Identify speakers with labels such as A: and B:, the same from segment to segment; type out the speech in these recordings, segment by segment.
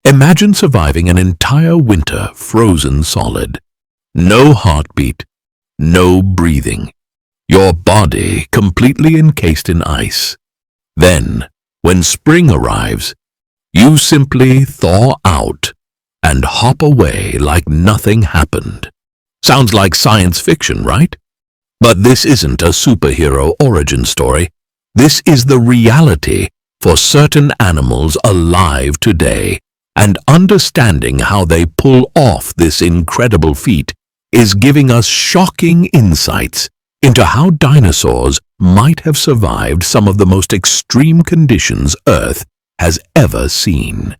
A: Imagine surviving an entire winter frozen solid. No heartbeat, no breathing. Your body completely encased in ice. Then, when spring arrives, you simply thaw out and hop away like nothing happened. Sounds like science fiction, right? But this isn't a superhero origin story. This is the reality for certain animals alive today, and understanding how they pull off this incredible feat is giving us shocking insights into how dinosaurs might have survived some of the most extreme conditions Earth has ever seen.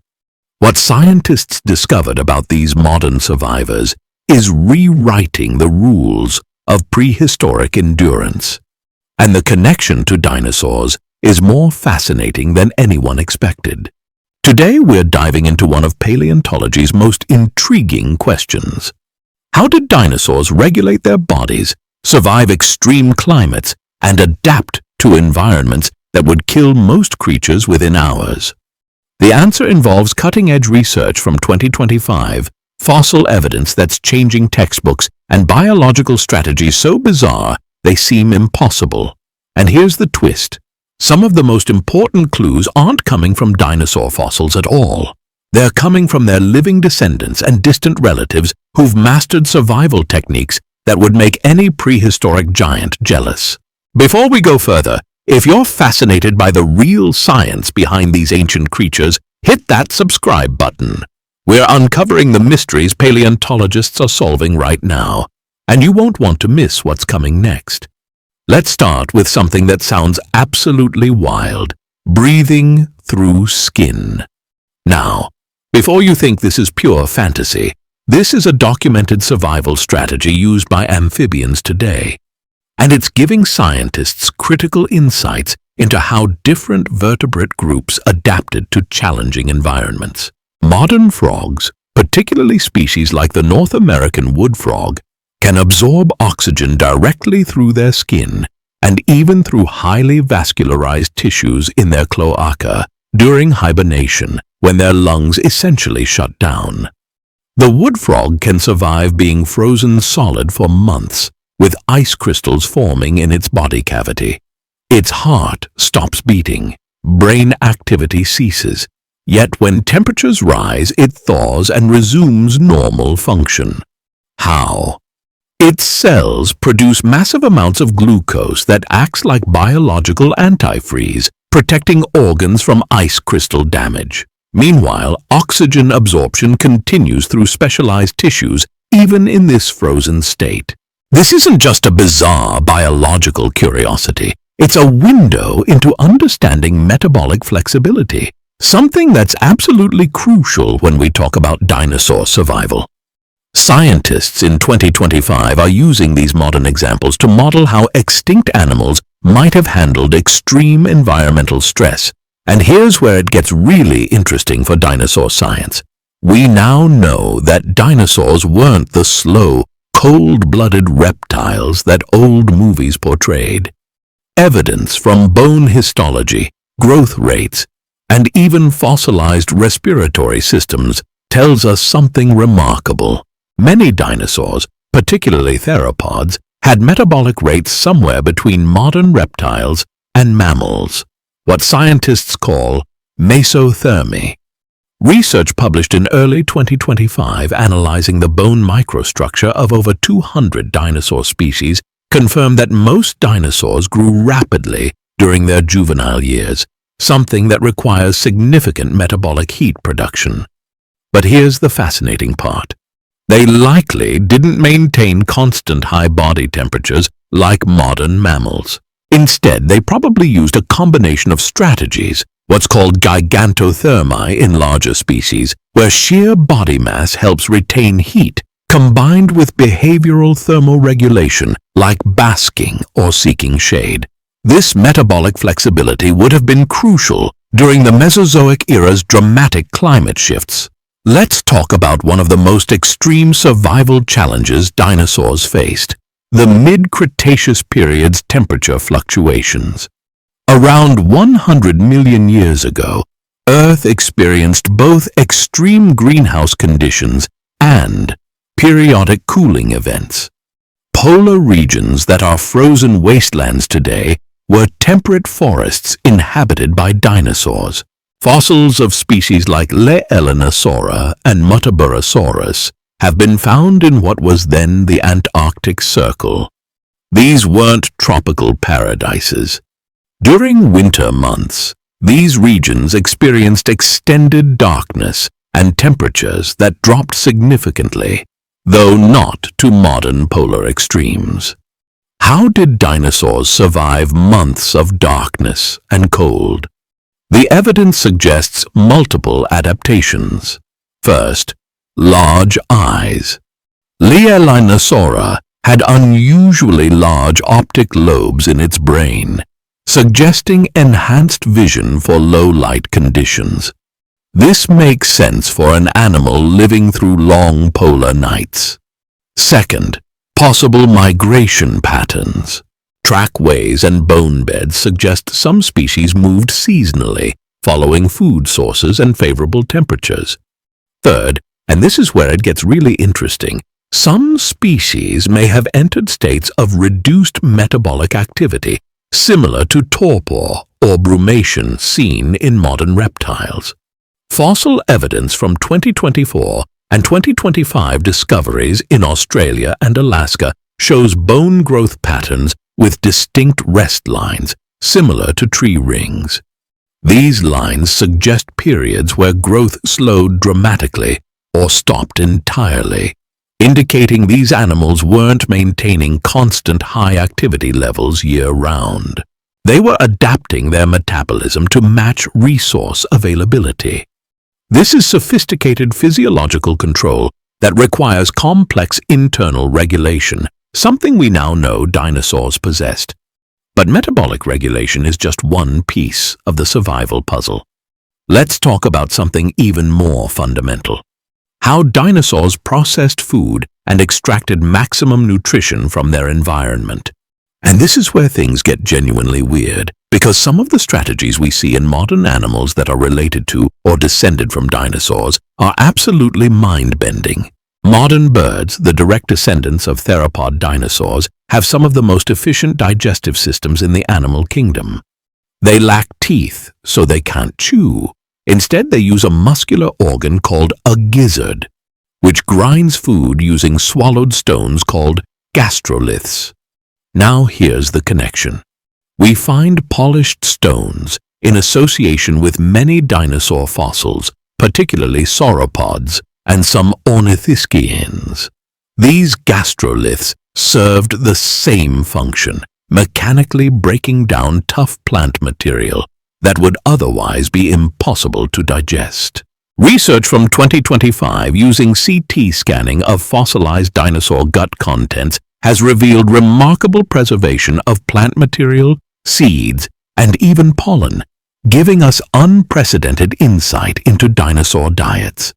A: What scientists discovered about these modern survivors is rewriting the rules of prehistoric endurance. And the connection to dinosaurs is more fascinating than anyone expected. Today we're diving into one of paleontology's most intriguing questions. How did dinosaurs regulate their bodies, survive extreme climates, and adapt to environments that would kill most creatures within hours? The answer involves cutting-edge research from 2025, fossil evidence that's changing textbooks, and biological strategies so bizarre they seem impossible. And here's the twist. Some of the most important clues aren't coming from dinosaur fossils at all. They're coming from their living descendants and distant relatives who've mastered survival techniques that would make any prehistoric giant jealous. Before we go further, if you're fascinated by the real science behind these ancient creatures, hit that subscribe button. We're uncovering the mysteries paleontologists are solving right now, and you won't want to miss what's coming next. Let's start with something that sounds absolutely wild: breathing through skin. Now, before you think this is pure fantasy, this is a documented survival strategy used by amphibians today. And it's giving scientists critical insights into how different vertebrate groups adapted to challenging environments. Modern frogs, particularly species like the North American wood frog, can absorb oxygen directly through their skin and even through highly vascularized tissues in their cloaca during hibernation, when their lungs essentially shut down. The wood frog can survive being frozen solid for months, with ice crystals forming in its body cavity. Its heart stops beating, brain activity ceases, yet when temperatures rise, it thaws and resumes normal function. How? Its cells produce massive amounts of glucose that acts like biological antifreeze, protecting organs from ice crystal damage. Meanwhile, oxygen absorption continues through specialized tissues, even in this frozen state. This isn't just a bizarre biological curiosity. It's a window into understanding metabolic flexibility, something that's absolutely crucial when we talk about dinosaur survival. Scientists in 2025 are using these modern examples to model how extinct animals might have handled extreme environmental stress. And here's where it gets really interesting for dinosaur science. We now know that dinosaurs weren't the slow, cold-blooded reptiles that old movies portrayed. Evidence from bone histology, growth rates, and even fossilized respiratory systems tells us something remarkable. Many dinosaurs, particularly theropods, had metabolic rates somewhere between modern reptiles and mammals, what scientists call mesothermy. Research published in early 2025 analyzing the bone microstructure of over 200 dinosaur species confirmed that most dinosaurs grew rapidly during their juvenile years, something that requires significant metabolic heat production. But here's the fascinating part. They likely didn't maintain constant high body temperatures like modern mammals. Instead, they probably used a combination of strategies, what's called gigantothermy in larger species, where sheer body mass helps retain heat, combined with behavioral thermoregulation like basking or seeking shade. This metabolic flexibility would have been crucial during the Mesozoic era's dramatic climate shifts. Let's talk about one of the most extreme survival challenges dinosaurs faced: the mid-Cretaceous period's temperature fluctuations. Around 100 million years ago, Earth experienced both extreme greenhouse conditions and periodic cooling events. Polar regions that are frozen wastelands today were temperate forests inhabited by dinosaurs. Fossils of species like Dinosaur and Metabolism have been found in what was then the Antarctic Circle. These weren't tropical paradises. During winter months, these regions experienced extended darkness and temperatures that dropped significantly, though not to modern polar extremes. How did dinosaurs survive months of darkness and cold? The evidence suggests multiple adaptations. First, large eyes. Dinosaur had unusually large optic lobes in its brain, suggesting enhanced vision for low-light conditions. This makes sense for an animal living through long polar nights. Second, possible migration patterns. Trackways and bone beds suggest some species moved seasonally, following food sources and favorable temperatures. Third, and this is where it gets really interesting, some species may have entered states of reduced metabolic activity, similar to torpor or brumation seen in modern reptiles. Fossil evidence from 2024 and 2025 discoveries in Australia and Alaska shows bone growth patterns with distinct rest lines, similar to tree rings. These lines suggest periods where growth slowed dramatically or stopped entirely, indicating these animals weren't maintaining constant high activity levels year-round. They were adapting their metabolism to match resource availability. This is sophisticated physiological control that requires complex internal regulation, something we now know dinosaurs possessed. But metabolic regulation is just one piece of the survival puzzle. Let's talk about something even more fundamental: how dinosaurs processed food and extracted maximum nutrition from their environment. And this is where things get genuinely weird, because some of the strategies we see in modern animals that are related to or descended from dinosaurs are absolutely mind-bending. Modern birds, the direct descendants of theropod dinosaurs, have some of the most efficient digestive systems in the animal kingdom. They lack teeth, so they can't chew. Instead, they use a muscular organ called a gizzard, which grinds food using swallowed stones called gastroliths. Now here's the connection. We find polished stones in association with many dinosaur fossils, particularly sauropods and some ornithischians. These gastroliths served the same function, mechanically breaking down tough plant material that would otherwise be impossible to digest. Research from 2025 using CT scanning of fossilized dinosaur gut contents has revealed remarkable preservation of plant material, seeds, and even pollen, giving us unprecedented insight into dinosaur diets.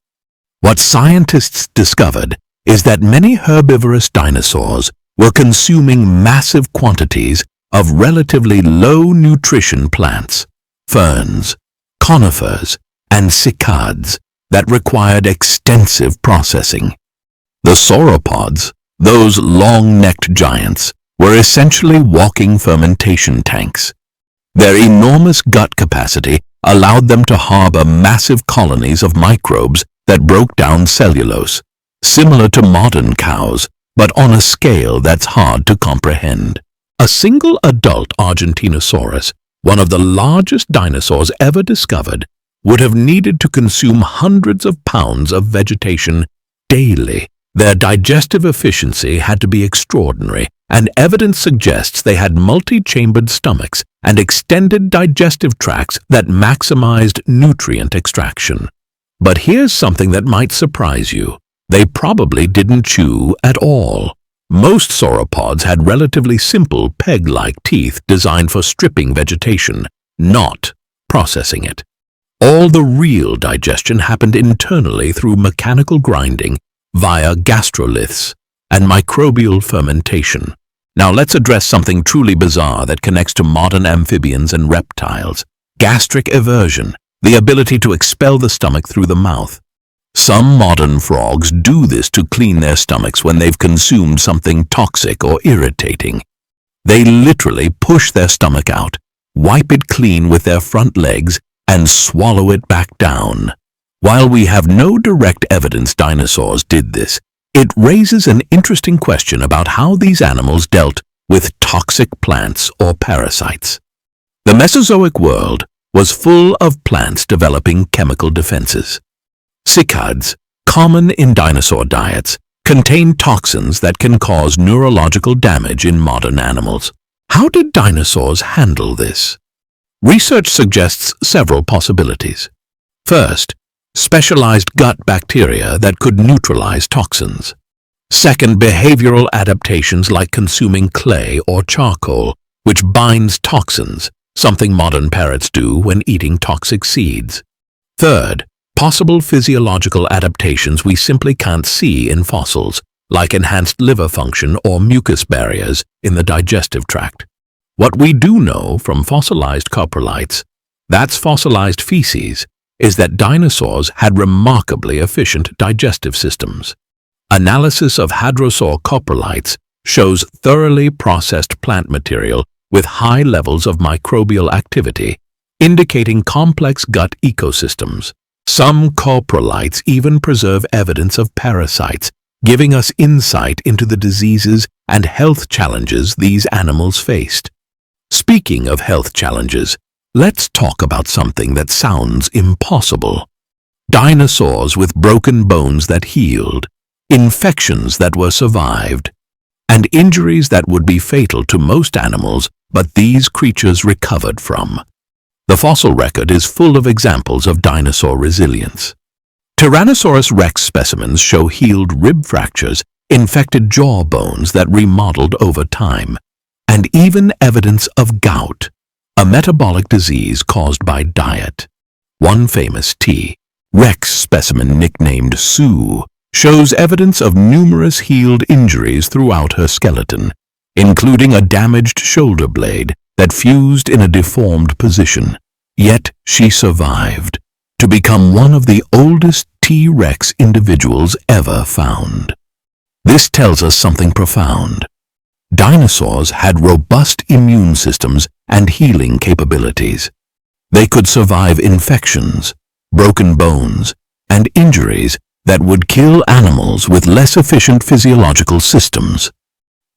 A: What scientists discovered is that many herbivorous dinosaurs were consuming massive quantities of relatively low nutrition plants, ferns, conifers, and cycads that required extensive processing. The sauropods, those long-necked giants, were essentially walking fermentation tanks. Their enormous gut capacity allowed them to harbor massive colonies of microbes that broke down cellulose, similar to modern cows, but on a scale that's hard to comprehend. A single adult Argentinosaurus, one of the largest dinosaurs ever discovered, would have needed to consume hundreds of pounds of vegetation daily. Their digestive efficiency had to be extraordinary, and evidence suggests they had multi-chambered stomachs and extended digestive tracts that maximized nutrient extraction. But here's something that might surprise you. They probably didn't chew at all. Most sauropods had relatively simple peg-like teeth designed for stripping vegetation, not processing it. All the real digestion happened internally through mechanical grinding via gastroliths and microbial fermentation. Now let's address something truly bizarre that connects to modern amphibians and reptiles: gastric eversion. the ability to expel the stomach through the mouth. Some modern frogs do this to clean their stomachs when they've consumed something toxic or irritating. They literally push their stomach out, wipe it clean with their front legs, and swallow it back down. While we have no direct evidence dinosaurs did this, it raises an interesting question about how these animals dealt with toxic plants or parasites. The Mesozoic world was full of plants developing chemical defenses. Cicads, common in dinosaur diets, contain toxins that can cause neurological damage in modern animals. How did dinosaurs handle this? Research suggests several possibilities. First, specialized gut bacteria that could neutralize toxins. Second, behavioral adaptations like consuming clay or charcoal, which binds toxins, something modern parrots do when eating toxic seeds. Third, possible physiological adaptations we simply can't see in fossils, like enhanced liver function or mucus barriers in the digestive tract. What we do know from fossilized coprolites, that's fossilized feces, is that dinosaurs had remarkably efficient digestive systems. Analysis of hadrosaur coprolites shows thoroughly processed plant material with high levels of microbial activity, indicating complex gut ecosystems. Some coprolites even preserve evidence of parasites, giving us insight into the diseases and health challenges these animals faced. Speaking of health challenges, let's talk about something that sounds impossible. Dinosaurs with broken bones that healed, infections that were survived, and injuries that would be fatal to most animals, but these creatures recovered from. The fossil record is full of examples of dinosaur resilience. Tyrannosaurus rex specimens show healed rib fractures, infected jaw bones that remodeled over time, and even evidence of gout, a metabolic disease caused by diet. One famous T. rex specimen nicknamed Sue shows evidence of numerous healed injuries throughout her skeleton, including a damaged shoulder blade that fused in a deformed position. Yet she survived to become one of the oldest T-Rex individuals ever found. This tells us something profound. Dinosaurs had robust immune systems and healing capabilities. They could survive infections, broken bones, and injuries that would kill animals with less efficient physiological systems.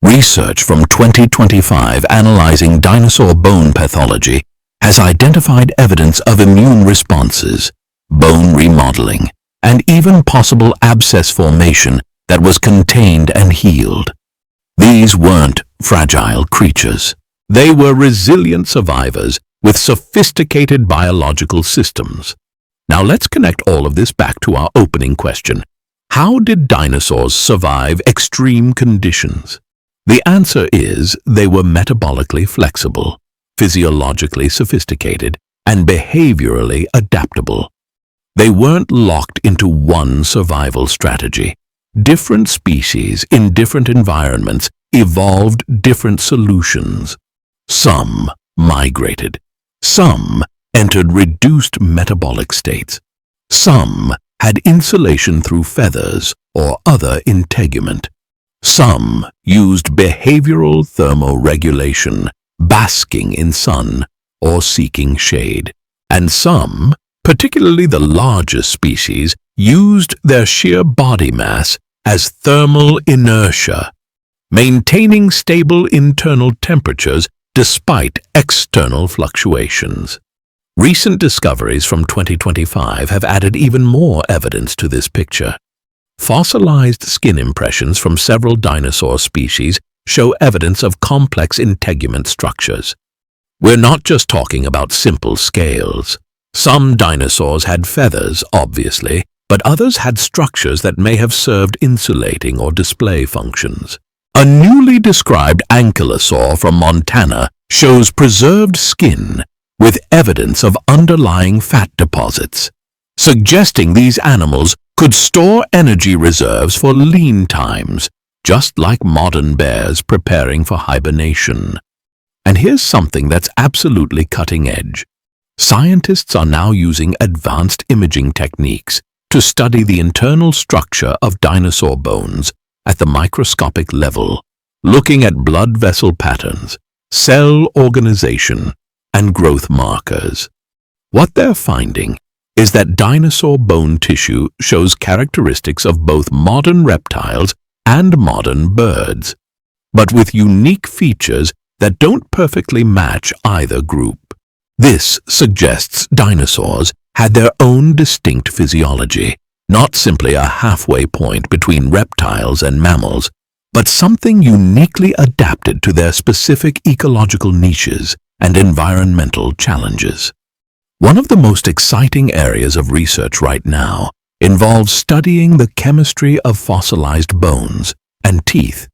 A: Research from 2025 analyzing dinosaur bone pathology has identified evidence of immune responses, bone remodeling, and even possible abscess formation that was contained and healed. These weren't fragile creatures. They were resilient survivors with sophisticated biological systems. Now let's connect all of this back to our opening question. How did dinosaurs survive extreme conditions? The answer is they were metabolically flexible, physiologically sophisticated, and behaviorally adaptable. They weren't locked into one survival strategy. Different species in different environments evolved different solutions. Some migrated. Some entered reduced metabolic states. Some had insulation through feathers or other integument. Some used behavioral thermoregulation, basking in sun or seeking shade. And some, particularly the largest species, used their sheer body mass as thermal inertia, maintaining stable internal temperatures despite external fluctuations. Recent discoveries from 2025 have added even more evidence to this picture. Fossilized skin impressions from several dinosaur species show evidence of complex integument structures. We're not just talking about simple scales. Some dinosaurs had feathers, obviously, but others had structures that may have served insulating or display functions. A newly described ankylosaur from Montana shows preserved skin with evidence of underlying fat deposits, suggesting these animals could store energy reserves for lean times, just like modern bears preparing for hibernation. And here's something that's absolutely cutting edge. Scientists are now using advanced imaging techniques to study the internal structure of dinosaur bones at the microscopic level, looking at blood vessel patterns, cell organization, and growth markers. What they're finding is that dinosaur bone tissue shows characteristics of both modern reptiles and modern birds, but with unique features that don't perfectly match either group. This suggests dinosaurs had their own distinct physiology, not simply a halfway point between reptiles and mammals, but something uniquely adapted to their specific ecological niches and environmental challenges. One of the most exciting areas of research right now involves studying the chemistry of fossilized bones and teeth.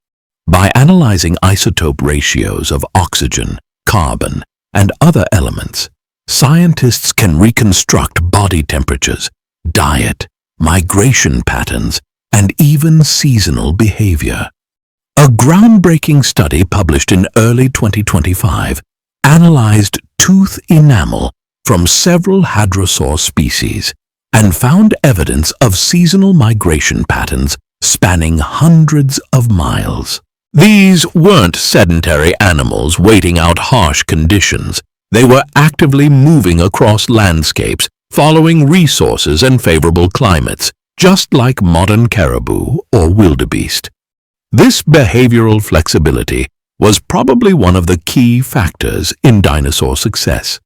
A: By analyzing isotope ratios of oxygen, carbon, and other elements, scientists can reconstruct body temperatures, diet, migration patterns, and even seasonal behavior. A groundbreaking study published in early 2025 analyzed tooth enamel from several hadrosaur species and found evidence of seasonal migration patterns spanning hundreds of miles. These weren't sedentary animals waiting out harsh conditions. They were actively moving across landscapes, following resources and favorable climates, just like modern caribou or wildebeest. This behavioral flexibility was probably one of the key factors in dinosaur success.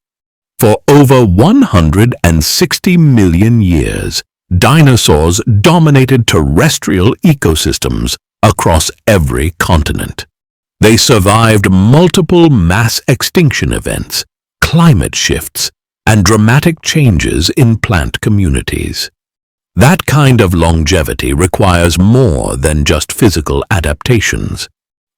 A: For over 160 million years, dinosaurs dominated terrestrial ecosystems across every continent. They survived multiple mass extinction events, climate shifts, and dramatic changes in plant communities. That kind of longevity requires more than just physical adaptations.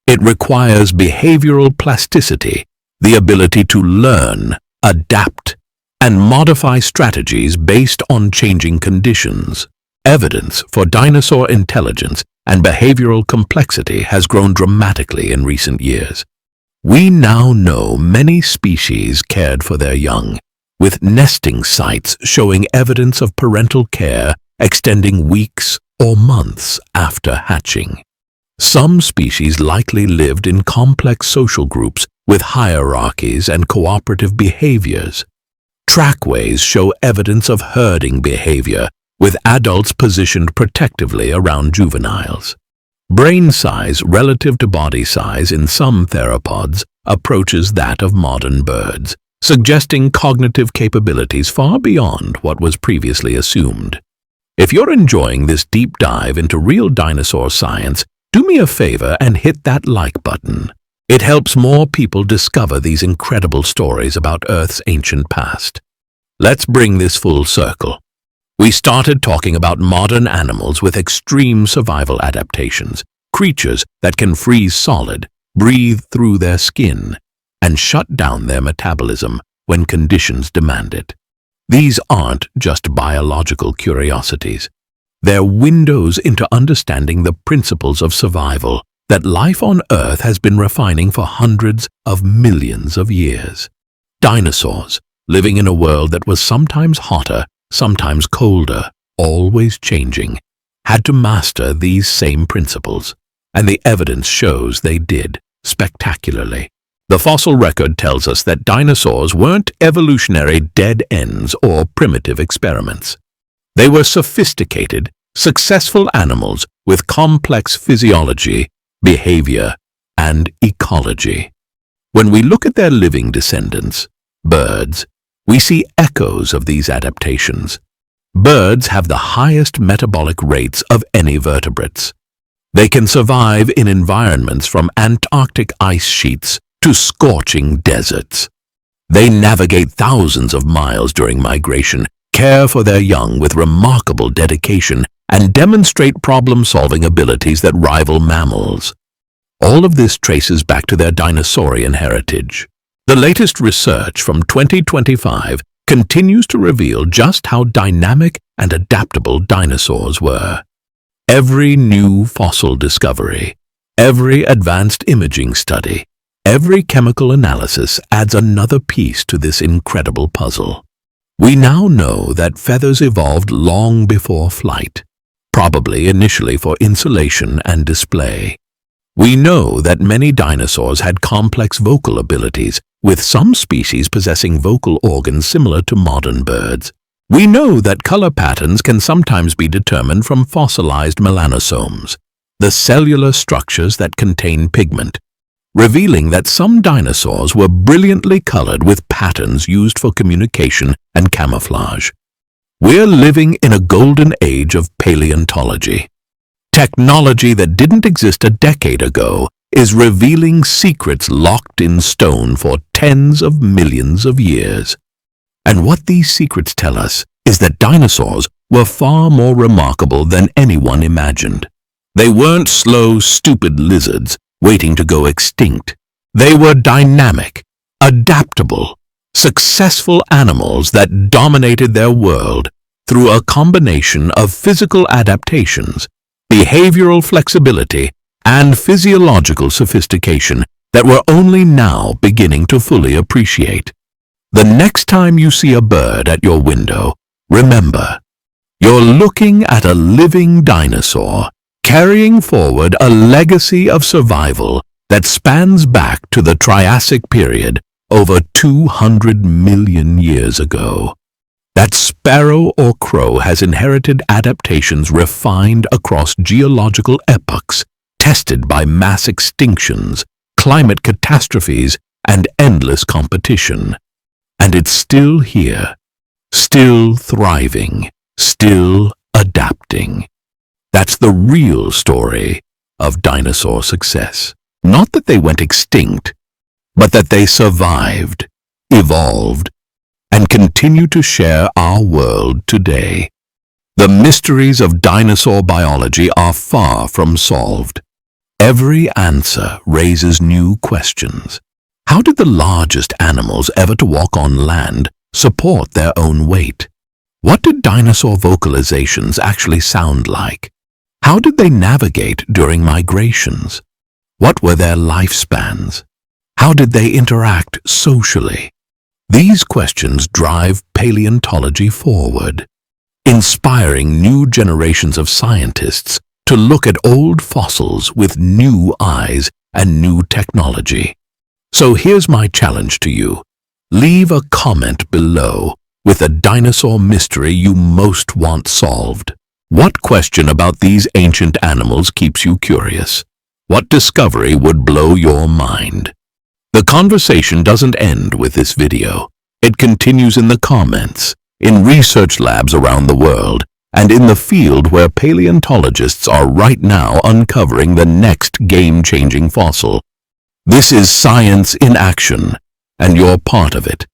A: It requires behavioral plasticity, the ability to learn, adapt, and modify strategies based on changing conditions. Evidence for dinosaur intelligence and behavioral complexity has grown dramatically in recent years. We now know many species cared for their young, with nesting sites showing evidence of parental care extending weeks or months after hatching. Some species likely lived in complex social groups with hierarchies and cooperative behaviors. Trackways show evidence of herding behavior, with adults positioned protectively around juveniles. Brain size relative to body size in some theropods approaches that of modern birds, suggesting cognitive capabilities far beyond what was previously assumed. If you're enjoying this deep dive into real dinosaur science, do me a favor and hit that like button. It helps more people discover these incredible stories about Earth's ancient past. Let's bring this full circle. We started talking about modern animals with extreme survival adaptations, creatures that can freeze solid, breathe through their skin, and shut down their metabolism when conditions demand it. These aren't just biological curiosities. They're windows into understanding the principles of survival that life on Earth has been refining for hundreds of millions of years. Dinosaurs, living in a world that was sometimes hotter, sometimes colder, always changing, had to master these same principles, and the evidence shows they did spectacularly. The fossil record tells us that dinosaurs weren't evolutionary dead ends or primitive experiments. They were sophisticated, successful animals with complex physiology, behavior, and ecology. When we look at their living descendants, birds, we see echoes of these adaptations. Birds have the highest metabolic rates of any vertebrates. They can survive in environments from Antarctic ice sheets to scorching deserts. They navigate thousands of miles during migration, care for their young with remarkable dedication, and demonstrate problem-solving abilities that rival mammals. All of this traces back to their dinosaurian heritage. The latest research from 2025 continues to reveal just how dynamic and adaptable dinosaurs were. Every new fossil discovery, every advanced imaging study, Every chemical analysis adds another piece to this incredible puzzle. We now know that feathers evolved long before flight, probably initially for insulation and display. We know that many dinosaurs had complex vocal abilities, with some species possessing vocal organs similar to modern birds. We know that color patterns can sometimes be determined from fossilized melanosomes, the cellular structures that contain pigment, revealing that some dinosaurs were brilliantly colored with patterns used for communication and camouflage. We're living in a golden age of paleontology. Technology that didn't exist a decade ago is revealing secrets locked in stone for tens of millions of years. And what these secrets tell us is that dinosaurs were far more remarkable than anyone imagined. They weren't slow, stupid lizards waiting to go extinct. They were dynamic, adaptable, successful animals that dominated their world through a combination of physical adaptations, behavioral flexibility, and physiological sophistication that we're only now beginning to fully appreciate. The next time you see a bird at your window, remember, you're looking at a living dinosaur, carrying forward a legacy of survival that spans back to the Triassic period over 200 million years ago. That sparrow or crow has inherited adaptations refined across geological epochs, tested by mass extinctions, climate catastrophes, and endless competition. And it's still here, still thriving, still adapting. That's the real story of dinosaur success. Not that they went extinct, but that they survived, evolved, and continue to share our world today. The mysteries of dinosaur biology are far from solved. Every answer raises new questions. How did the largest animals ever to walk on land support their own weight? What did dinosaur vocalizations actually sound like? How did they navigate during migrations? What were their lifespans? How did they interact socially? These questions drive paleontology forward, inspiring new generations of scientists to look at old fossils with new eyes and new technology. So here's my challenge to you. Leave a comment below with a dinosaur mystery you most want solved. What question about these ancient animals keeps you curious? What discovery would blow your mind? The conversation doesn't end with this video. It continues in the comments, in research labs around the world, and in the field where paleontologists are right now uncovering the next game-changing fossil. This is science in action, and you're part of it.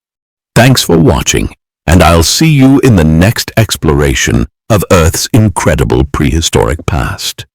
A: Thanks for watching, and I'll see you in the next exploration of Earth's incredible prehistoric past.